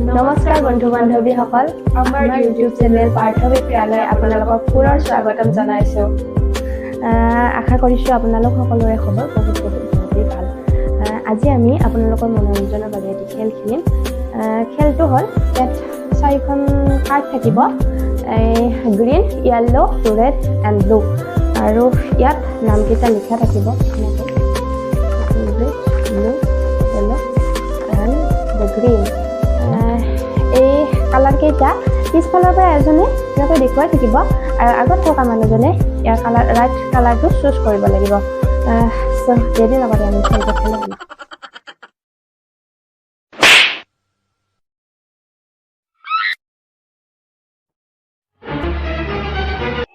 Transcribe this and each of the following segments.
নমস্কাৰ বন্ধু বান্ধৱীসকল আমাৰ ইউটিউব চেনেল পাৰ্থৱী প্ৰিয়ালৈ আপোনালোকক পুনৰ স্বাগতম জনাইছোঁ আশা কৰিছোঁ আপোনালোক সকলোৰে খবৰ বহুত ভাল আজি আমি আপোনালোকৰ মনোৰঞ্জনৰ বাবে এটি খেল খেলিম খেলটো হ'ল ইয়াত 4খন কাৰ্ড থাকিব green yellow red and blue আৰু ইয়াত নামকেইটা লিখা থাকিব blue yellow and the green এই কালাৰ কেইটা পিছফালৰ পৰা এজনে ইয়াতে দেখুৱাই থাকিব আৰু আগত থকা মানুহজনে ইয়াৰ কালাৰ ৰাইট কালাৰটো চুজ কৰিব লাগিব সো দেৰি নকৰি আমি খেলটো খেলিম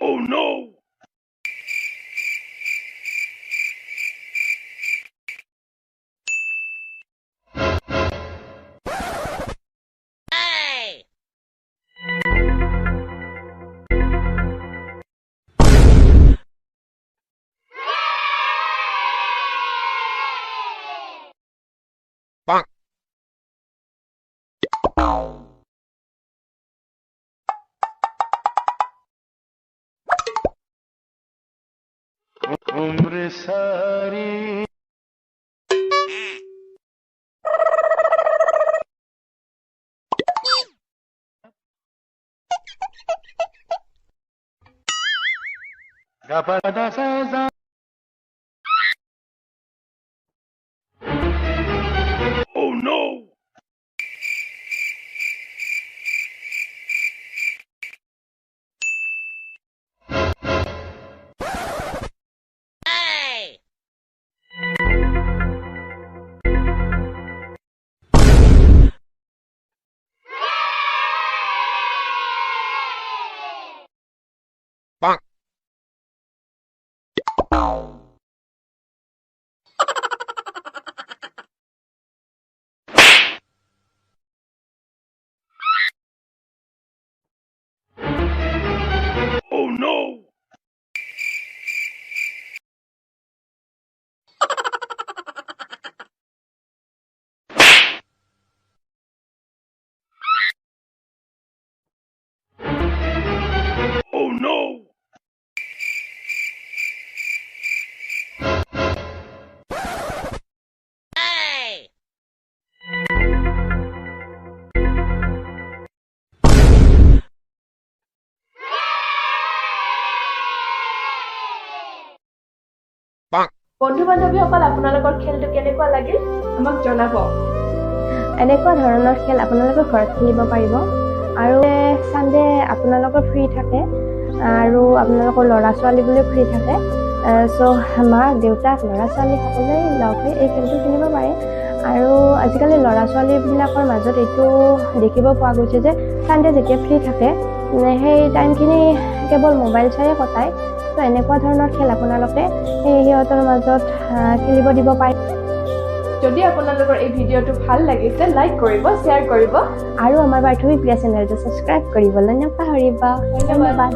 Oh no! Bonk. उम्र सारी गपदा सा Oh no! Bonk. Oh no! Oh no! বন্ধু বান্ধৱীসকল আপোনালোকৰ খেলটো কেনেকুৱা লাগিল আমাক জনাব এনেকুৱা ধৰণৰ খেল আপোনালোকে ঘৰত খেলিব পাৰিব আৰু সানডে আপোনালোকৰ ফ্ৰী থাকে আৰু আপোনালোকৰ ল'ৰা ছোৱালীবোৰে ফ্ৰী থাকে সো মা দেউতাক ল'ৰা ছোৱালী সকলোৱে লগ হৈ এই খেলটো খেলিব পাৰে আৰু আজিকালি ল'ৰা ছোৱালীবিলাকৰ মাজত এইটো দেখিব পোৱা গৈছে যে সানডে যেতিয়া ফ্ৰী থাকে সেই টাইমখিনি কেৱল মোবাইল চায়ে কটায় তো এনেকুৱা ধৰণৰ খেল আপোনালোকে সিহঁতৰ মাজত খেলিব দিব পাৰে যদি আপোনালোকৰ এই ভিডিঅ'টো ভাল লাগিছে লাইক কৰিব শ্বেয়াৰ কৰিব আৰু আমাৰ পাৰ্থৱী প্ৰিয়া চেনেলটো ছাবস্ক্ৰাইব কৰিবলৈ নাপাহৰিব ধন্যবাদ